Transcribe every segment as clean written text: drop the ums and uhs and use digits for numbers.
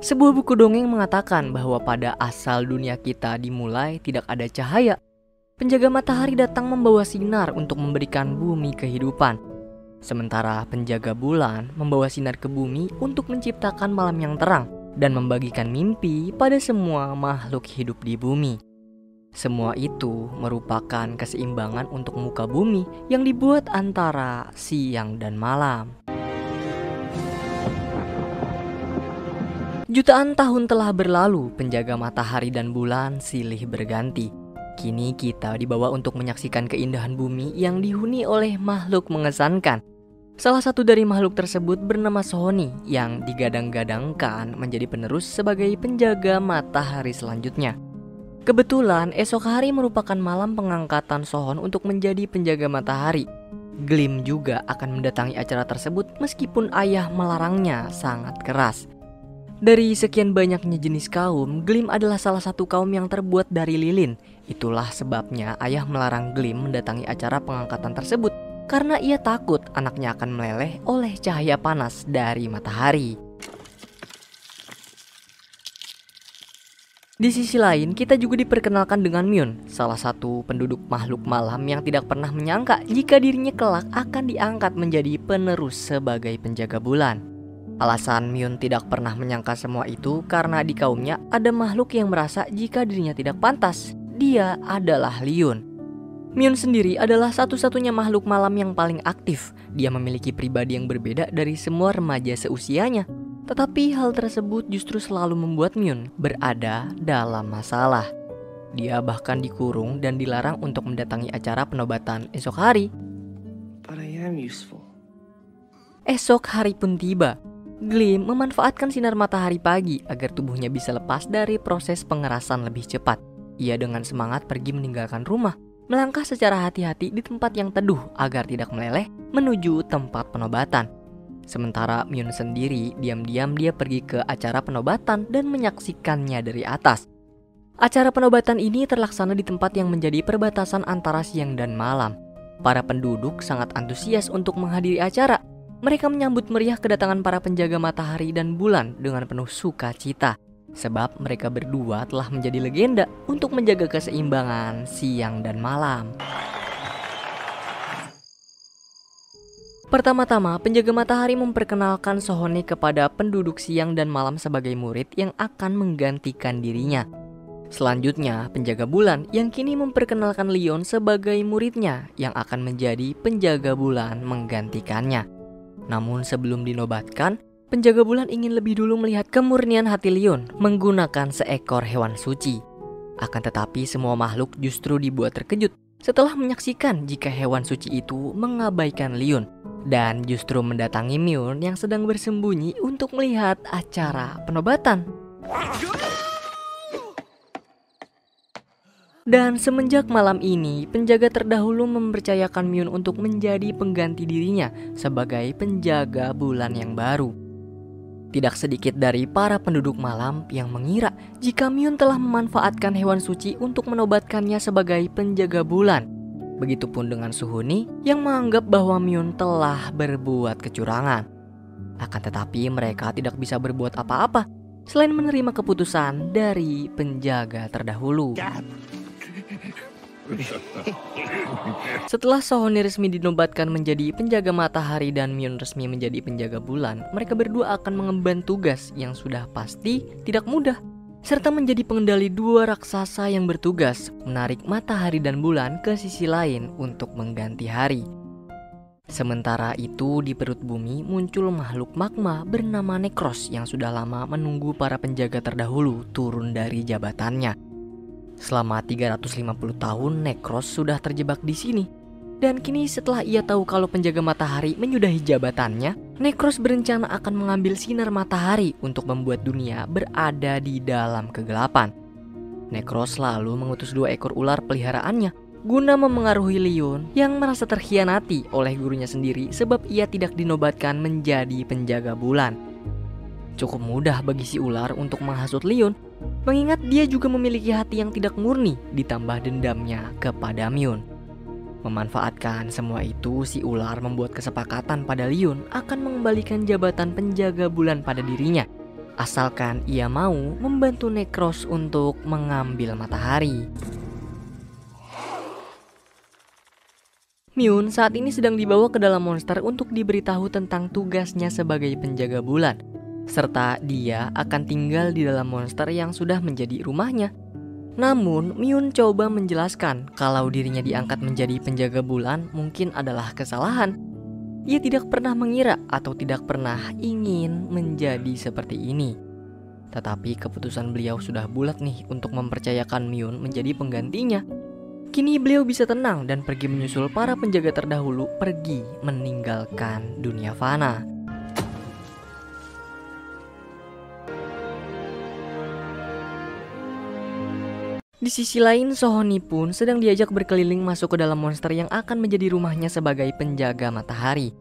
Sebuah buku dongeng mengatakan bahwa pada asal dunia kita dimulai tidak ada cahaya. Penjaga matahari datang membawa sinar untuk memberikan bumi kehidupan. Sementara penjaga bulan membawa sinar ke bumi untuk menciptakan malam yang terang dan membagikan mimpi pada semua makhluk hidup di bumi. Semua itu merupakan keseimbangan untuk muka bumi yang dibuat antara siang dan malam. Jutaan tahun telah berlalu, penjaga matahari dan bulan silih berganti. Kini kita dibawa untuk menyaksikan keindahan bumi yang dihuni oleh makhluk mengesankan. Salah satu dari makhluk tersebut bernama Sohoni yang digadang-gadangkan menjadi penerus sebagai penjaga matahari selanjutnya. Kebetulan esok hari merupakan malam pengangkatan Sohon untuk menjadi penjaga matahari. Glim juga akan mendatangi acara tersebut meskipun ayah melarangnya sangat keras. Dari sekian banyaknya jenis kaum, Glim adalah salah satu kaum yang terbuat dari lilin. Itulah sebabnya ayah melarang Glim mendatangi acara pengangkatan tersebut karena ia takut anaknya akan meleleh oleh cahaya panas dari matahari. Di sisi lain, kita juga diperkenalkan dengan Myun, salah satu penduduk makhluk malam yang tidak pernah menyangka jika dirinya kelak akan diangkat menjadi penerus sebagai penjaga bulan. Alasan Myun tidak pernah menyangka semua itu karena di kaumnya ada makhluk yang merasa jika dirinya tidak pantas. Dia adalah Liun. Myun sendiri adalah satu-satunya makhluk malam yang paling aktif. Dia memiliki pribadi yang berbeda dari semua remaja seusianya. Tetapi hal tersebut justru selalu membuat Myun berada dalam masalah. Dia bahkan dikurung dan dilarang untuk mendatangi acara penobatan esok hari. But I am useful. Esok hari pun tiba. Glim memanfaatkan sinar matahari pagi agar tubuhnya bisa lepas dari proses pengerasan lebih cepat. Ia dengan semangat pergi meninggalkan rumah, melangkah secara hati-hati di tempat yang teduh agar tidak meleleh menuju tempat penobatan. Sementara Myun sendiri diam-diam dia pergi ke acara penobatan dan menyaksikannya dari atas. Acara penobatan ini terlaksana di tempat yang menjadi perbatasan antara siang dan malam. Para penduduk sangat antusias untuk menghadiri acara. Mereka menyambut meriah kedatangan para penjaga matahari dan bulan dengan penuh sukacita. Sebab mereka berdua telah menjadi legenda untuk menjaga keseimbangan siang dan malam. Pertama-tama, penjaga matahari memperkenalkan Sohoni kepada penduduk siang dan malam sebagai murid yang akan menggantikan dirinya. Selanjutnya, penjaga bulan yang kini memperkenalkan Leon sebagai muridnya yang akan menjadi penjaga bulan menggantikannya. Namun sebelum dinobatkan, penjaga bulan ingin lebih dulu melihat kemurnian hati Leon menggunakan seekor hewan suci. Akan tetapi semua makhluk justru dibuat terkejut setelah menyaksikan jika hewan suci itu mengabaikan Leon dan justru mendatangi Myun yang sedang bersembunyi untuk melihat acara penobatan. Dan semenjak malam ini, penjaga terdahulu mempercayakan Myun untuk menjadi pengganti dirinya sebagai penjaga bulan yang baru. Tidak sedikit dari para penduduk malam yang mengira jika Myun telah memanfaatkan hewan suci untuk menobatkannya sebagai penjaga bulan. Begitupun dengan Suhuni yang menganggap bahwa Myun telah berbuat kecurangan. Akan tetapi mereka tidak bisa berbuat apa-apa selain menerima keputusan dari penjaga terdahulu. Setelah Sohoni resmi dinobatkan menjadi penjaga matahari dan Myun resmi menjadi penjaga bulan, mereka berdua akan mengemban tugas yang sudah pasti tidak mudah, serta menjadi pengendali dua raksasa yang bertugas menarik matahari dan bulan ke sisi lain untuk mengganti hari. Sementara itu di perut bumi muncul makhluk magma bernama Nekros yang sudah lama menunggu para penjaga terdahulu turun dari jabatannya. Selama 350 tahun Nekros sudah terjebak di sini. Dan kini setelah ia tahu kalau penjaga matahari menyudahi jabatannya, Nekros berencana akan mengambil sinar matahari untuk membuat dunia berada di dalam kegelapan. Nekros lalu mengutus 2 ekor ular peliharaannya guna memengaruhi Leon yang merasa terkhianati oleh gurunya sendiri sebab ia tidak dinobatkan menjadi penjaga bulan. Cukup mudah bagi si ular untuk menghasut Leon, mengingat dia juga memiliki hati yang tidak murni ditambah dendamnya kepada Myun. Memanfaatkan semua itu, si ular membuat kesepakatan pada Leon akan mengembalikan jabatan penjaga bulan pada dirinya. asalkan ia mau membantu Necros untuk mengambil matahari. Myun saat ini sedang dibawa ke dalam monster untuk diberitahu tentang tugasnya sebagai penjaga bulan, serta dia akan tinggal di dalam monster yang sudah menjadi rumahnya. Namun, Myun coba menjelaskan kalau dirinya diangkat menjadi penjaga bulan mungkin adalah kesalahan. Ia tidak pernah mengira atau tidak pernah ingin menjadi seperti ini. Tetapi keputusan beliau sudah bulat nih untuk mempercayakan Myun menjadi penggantinya. Kini beliau bisa tenang dan pergi menyusul para penjaga terdahulu pergi meninggalkan dunia fana. Di sisi lain, Sohoni pun sedang diajak berkeliling masuk ke dalam monster yang akan menjadi rumahnya sebagai penjaga matahari.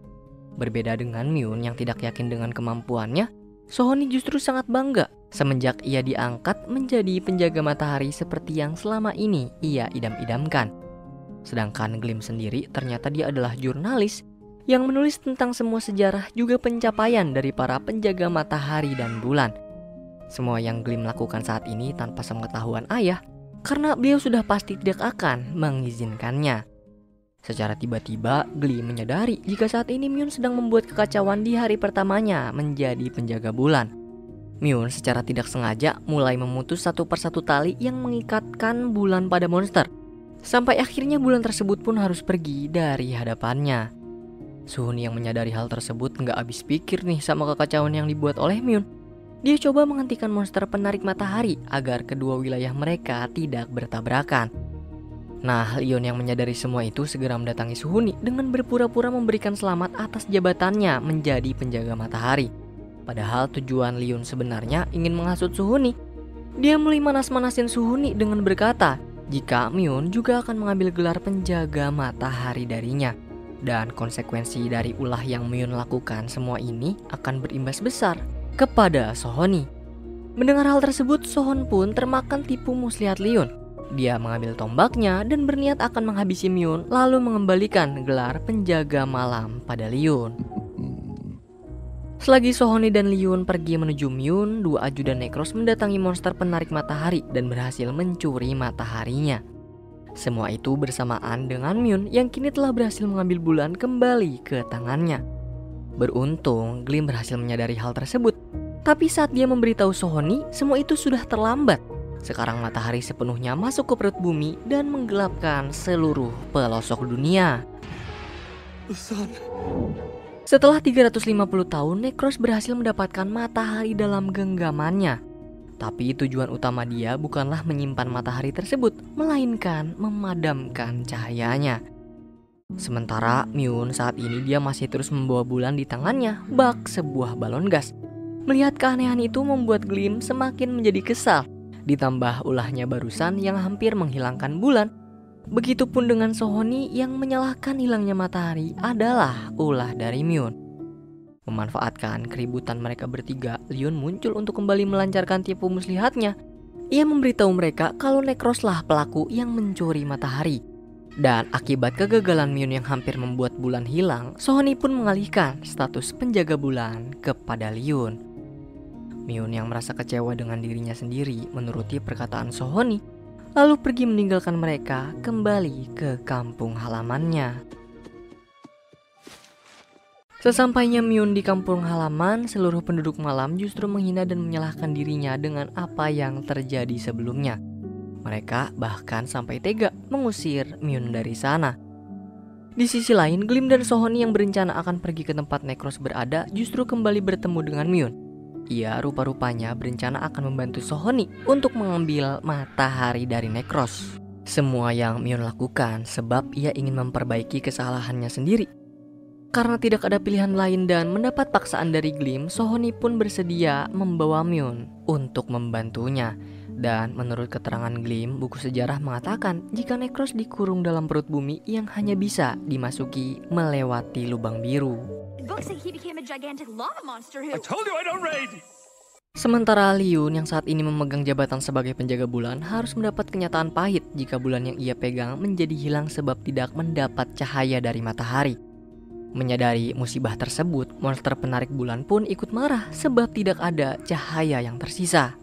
Berbeda dengan Myun yang tidak yakin dengan kemampuannya, Sohoni justru sangat bangga semenjak ia diangkat menjadi penjaga matahari seperti yang selama ini ia idam-idamkan. Sedangkan Glim sendiri ternyata dia adalah jurnalis yang menulis tentang semua sejarah juga pencapaian dari para penjaga matahari dan bulan. Semua yang Glim lakukan saat ini tanpa sepengetahuan ayah, karena beliau sudah pasti tidak akan mengizinkannya. Secara tiba-tiba, Glim menyadari jika saat ini Myun sedang membuat kekacauan di hari pertamanya menjadi penjaga bulan. Myun secara tidak sengaja mulai memutus satu persatu tali yang mengikatkan bulan pada monster. Sampai akhirnya bulan tersebut pun harus pergi dari hadapannya. Suhun yang menyadari hal tersebut nggak habis pikir nih sama kekacauan yang dibuat oleh Myun. Dia coba menghentikan monster penarik matahari agar kedua wilayah mereka tidak bertabrakan. Nah, Leon yang menyadari semua itu segera mendatangi Suhuni dengan berpura-pura memberikan selamat atas jabatannya menjadi penjaga matahari. Padahal tujuan Leon sebenarnya ingin menghasut Suhuni. Dia mulai manas-manasin Suhuni dengan berkata, jika Myun juga akan mengambil gelar penjaga matahari darinya. Dan konsekuensi dari ulah yang Myun lakukan semua ini akan berimbas besar kepada Sohoni. Mendengar hal tersebut, Sohon pun termakan tipu muslihat Leon. Dia mengambil tombaknya dan berniat akan menghabisi Myun, lalu mengembalikan gelar penjaga malam pada Leon. Selagi Sohoni dan Leon pergi menuju Myun, dua ajudan Necros mendatangi monster penarik matahari dan berhasil mencuri mataharinya. Semua itu bersamaan dengan Myun yang kini telah berhasil mengambil bulan kembali ke tangannya. Beruntung, Glim berhasil menyadari hal tersebut. Tapi saat dia memberitahu Sohoni, semua itu sudah terlambat. Sekarang matahari sepenuhnya masuk ke perut bumi dan menggelapkan seluruh pelosok dunia. Setelah 350 tahun, Necros berhasil mendapatkan matahari dalam genggamannya. Tapi tujuan utama dia bukanlah menyimpan matahari tersebut, melainkan memadamkan cahayanya. Sementara Myun saat ini dia masih terus membawa bulan di tangannya, bak sebuah balon gas. Melihat keanehan itu membuat Glim semakin menjadi kesal. Ditambah ulahnya barusan yang hampir menghilangkan bulan. Begitupun dengan Sohoni yang menyalahkan hilangnya matahari adalah ulah dari Myun. Memanfaatkan keributan mereka bertiga, Leon muncul untuk kembali melancarkan tipu muslihatnya. Ia memberitahu mereka kalau Necros lah pelaku yang mencuri matahari. Dan akibat kegagalan Myun yang hampir membuat bulan hilang, Sohoni pun mengalihkan status penjaga bulan kepada Leon. Myun yang merasa kecewa dengan dirinya sendiri menuruti perkataan Sohoni, lalu pergi meninggalkan mereka kembali ke kampung halamannya. Sesampainya Myun di kampung halaman, seluruh penduduk malam justru menghina dan menyalahkan dirinya dengan apa yang terjadi sebelumnya. Mereka bahkan sampai tega mengusir Myun dari sana. Di sisi lain, Glim dan Sohoni yang berencana akan pergi ke tempat Necros berada justru kembali bertemu dengan Myun. Ia rupa-rupanya berencana akan membantu Sohoni untuk mengambil matahari dari Necros. Semua yang Myun lakukan sebab ia ingin memperbaiki kesalahannya sendiri. Karena tidak ada pilihan lain dan mendapat paksaan dari Glim, Sohoni pun bersedia membawa Myun untuk membantunya. Dan menurut keterangan Glim, buku sejarah mengatakan jika Necros dikurung dalam perut bumi yang hanya bisa dimasuki melewati lubang biru. Sementara Leon yang saat ini memegang jabatan sebagai penjaga bulan harus mendapat kenyataan pahit jika bulan yang ia pegang menjadi hilang sebab tidak mendapat cahaya dari matahari. Menyadari musibah tersebut, monster penarik bulan pun ikut marah sebab tidak ada cahaya yang tersisa.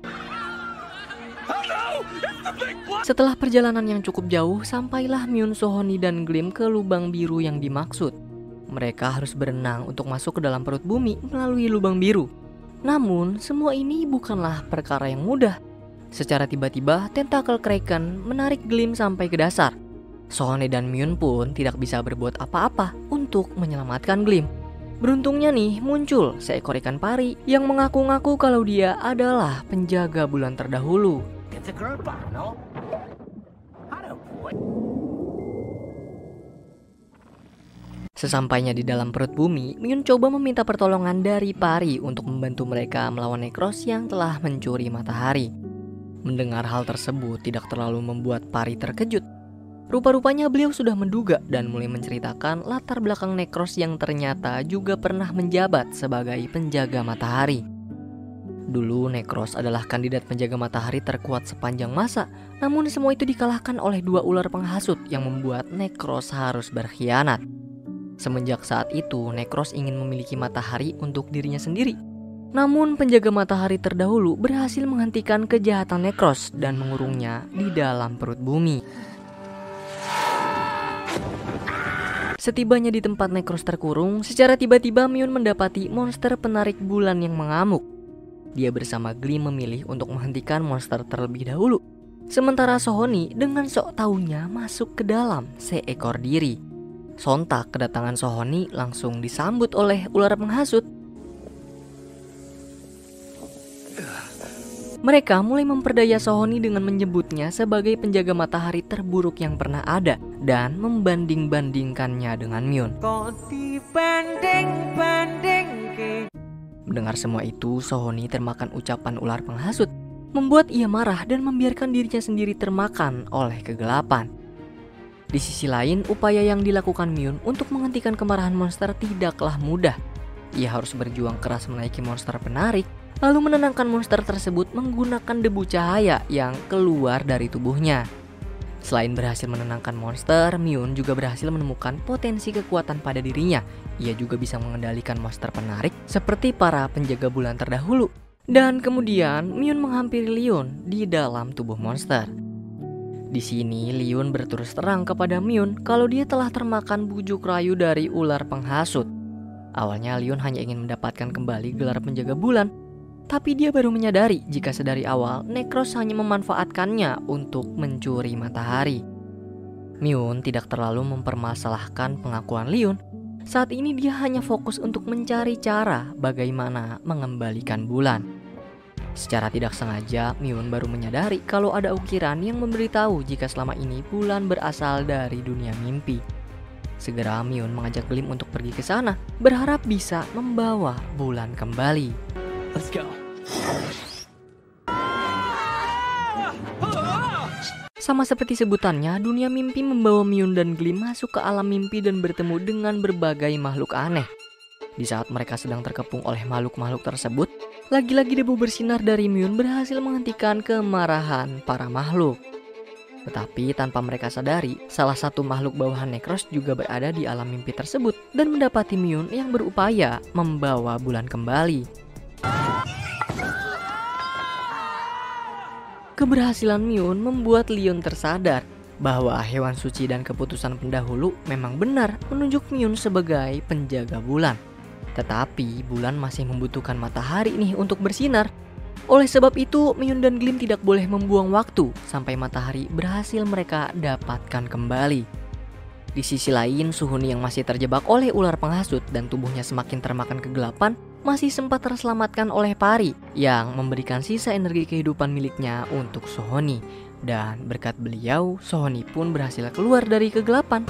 Setelah perjalanan yang cukup jauh, sampailah Myun, Sohoni, dan Glim ke lubang biru yang dimaksud. Mereka harus berenang untuk masuk ke dalam perut bumi melalui lubang biru. Namun, semua ini bukanlah perkara yang mudah. Secara tiba-tiba, tentakel Kraken menarik Glim sampai ke dasar. Sohoni dan Myun pun tidak bisa berbuat apa-apa untuk menyelamatkan Glim. Beruntungnya nih, muncul seekor ikan pari yang mengaku-ngaku kalau dia adalah penjaga bulan terdahulu. Sesampainya di dalam perut bumi, Myun coba meminta pertolongan dari pari untuk membantu mereka melawan Nekros yang telah mencuri matahari. Mendengar hal tersebut tidak terlalu membuat pari terkejut. Rupa-rupanya beliau sudah menduga dan mulai menceritakan latar belakang Nekros yang ternyata juga pernah menjabat sebagai penjaga matahari. Dulu Nekros adalah kandidat penjaga matahari terkuat sepanjang masa, namun semua itu dikalahkan oleh dua ular penghasut yang membuat Nekros harus berkhianat. Semenjak saat itu, Nekros ingin memiliki matahari untuk dirinya sendiri. Namun penjaga matahari terdahulu berhasil menghentikan kejahatan Nekros dan mengurungnya di dalam perut bumi. Setibanya di tempat Nekros terkurung, secara tiba-tiba Myun mendapati monster penarik bulan yang mengamuk. Dia bersama Glim memilih untuk menghentikan monster terlebih dahulu. Sementara Sohoni dengan sok taunya masuk ke dalam seekor diri. Sontak kedatangan Sohoni langsung disambut oleh ular penghasut. Mereka mulai memperdaya Sohoni dengan menyebutnya sebagai penjaga matahari terburuk yang pernah ada dan membanding-bandingkannya dengan Myun. Mendengar semua itu, Sohoni termakan ucapan ular penghasut, membuat ia marah dan membiarkan dirinya sendiri termakan oleh kegelapan. Di sisi lain, upaya yang dilakukan Myun untuk menghentikan kemarahan monster tidaklah mudah. Ia harus berjuang keras menaiki monster penarik, lalu menenangkan monster tersebut menggunakan debu cahaya yang keluar dari tubuhnya. Selain berhasil menenangkan monster, Myun juga berhasil menemukan potensi kekuatan pada dirinya. Ia juga bisa mengendalikan monster penarik seperti para penjaga bulan terdahulu. Dan kemudian Myun menghampiri Leon di dalam tubuh monster. Di sini Leon berterus terang kepada Myun kalau dia telah termakan bujuk rayu dari ular penghasut. Awalnya Leon hanya ingin mendapatkan kembali gelar penjaga bulan, tapi dia baru menyadari jika sedari awal Nekros hanya memanfaatkannya untuk mencuri matahari. Myun tidak terlalu mempermasalahkan pengakuan Leon. Saat ini dia hanya fokus untuk mencari cara bagaimana mengembalikan bulan. Secara tidak sengaja, Myun baru menyadari kalau ada ukiran yang memberitahu jika selama ini bulan berasal dari dunia mimpi. Segera Myun mengajak Glim untuk pergi ke sana, berharap bisa membawa bulan kembali. Let's go. Sama seperti sebutannya, dunia mimpi membawa Myun dan Glim masuk ke alam mimpi dan bertemu dengan berbagai makhluk aneh. Di saat mereka sedang terkepung oleh makhluk-makhluk tersebut, lagi-lagi debu bersinar dari Myun berhasil menghentikan kemarahan para makhluk. Tetapi tanpa mereka sadari, salah satu makhluk bawahan Nekros juga berada di alam mimpi tersebut dan mendapati Myun yang berupaya membawa bulan kembali. Keberhasilan Myun membuat Leon tersadar bahwa hewan suci dan keputusan pendahulu memang benar menunjuk Myun sebagai penjaga bulan. Tetapi bulan masih membutuhkan matahari nih untuk bersinar. Oleh sebab itu, Myun dan Glim tidak boleh membuang waktu sampai matahari berhasil mereka dapatkan kembali. Di sisi lain, Sohoni yang masih terjebak oleh ular penghasut dan tubuhnya semakin termakan kegelapan masih sempat terselamatkan oleh pari yang memberikan sisa energi kehidupan miliknya untuk Sohoni. Dan berkat beliau, Sohoni pun berhasil keluar dari kegelapan.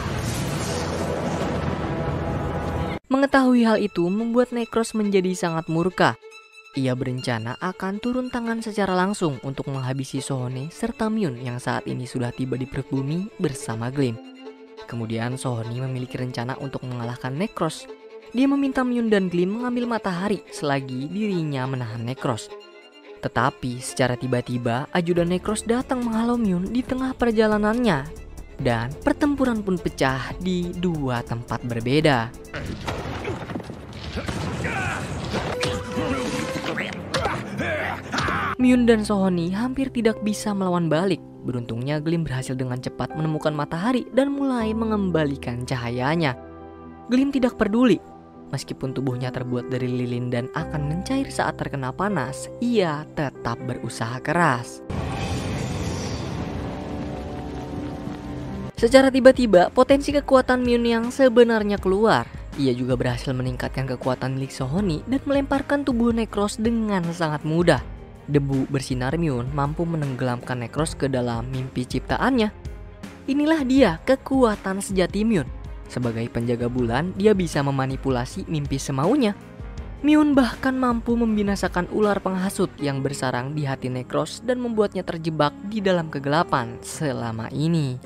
Mengetahui hal itu membuat Nekros menjadi sangat murka. Ia berencana akan turun tangan secara langsung untuk menghabisi Sohoni serta Myun yang saat ini sudah tiba di perut bumi bersama Glim. Kemudian Sohoni memiliki rencana untuk mengalahkan Nekros. Dia meminta Myun dan Glim mengambil matahari selagi dirinya menahan Nekros. Tetapi secara tiba-tiba ajudan Nekros datang menghalau Myun di tengah perjalanannya. Dan pertempuran pun pecah di dua tempat berbeda. Myun dan Sohoni hampir tidak bisa melawan balik. Beruntungnya Glim berhasil dengan cepat menemukan matahari dan mulai mengembalikan cahayanya. Glim tidak peduli. Meskipun tubuhnya terbuat dari lilin dan akan mencair saat terkena panas, ia tetap berusaha keras. Secara tiba-tiba, potensi kekuatan Myun yang sebenarnya keluar. Ia juga berhasil meningkatkan kekuatan milik Sohoni dan melemparkan tubuh Necros dengan sangat mudah. Debu bersinar Myun mampu menenggelamkan Necros ke dalam mimpi ciptaannya. Inilah dia kekuatan sejati Myun. Sebagai penjaga bulan, dia bisa memanipulasi mimpi semaunya. Myun bahkan mampu membinasakan ular penghasut yang bersarang di hati Necros dan membuatnya terjebak di dalam kegelapan selama ini.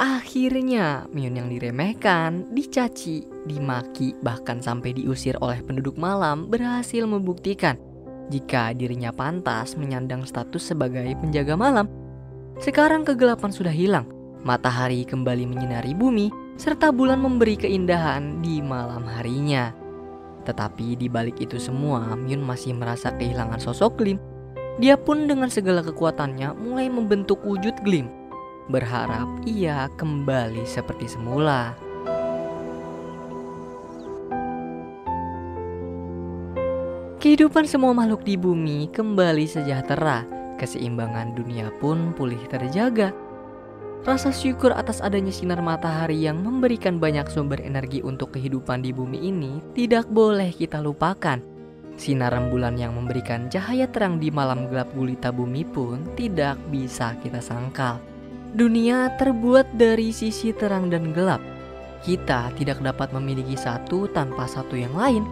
Akhirnya, Myun yang diremehkan, dicaci, dimaki, bahkan sampai diusir oleh penduduk malam berhasil membuktikan jika dirinya pantas menyandang status sebagai penjaga malam. Sekarang kegelapan sudah hilang, matahari kembali menyinari bumi, serta bulan memberi keindahan di malam harinya. Tetapi di balik itu semua, Myun masih merasa kehilangan sosok Glim. Dia pun dengan segala kekuatannya mulai membentuk wujud Glim, berharap ia kembali seperti semula. Kehidupan semua makhluk di bumi kembali sejahtera, keseimbangan dunia pun pulih terjaga. Rasa syukur atas adanya sinar matahari yang memberikan banyak sumber energi untuk kehidupan di bumi ini tidak boleh kita lupakan. Sinar rembulan yang memberikan cahaya terang di malam gelap gulita bumi pun tidak bisa kita sangkal. Dunia terbuat dari sisi terang dan gelap. Kita tidak dapat memiliki satu tanpa satu yang lain.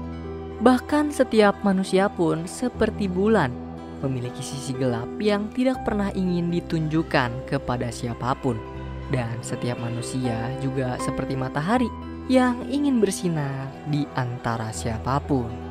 Bahkan setiap manusia pun seperti bulan, memiliki sisi gelap yang tidak pernah ingin ditunjukkan kepada siapapun. Dan setiap manusia juga seperti matahari yang ingin bersinar di antara siapapun.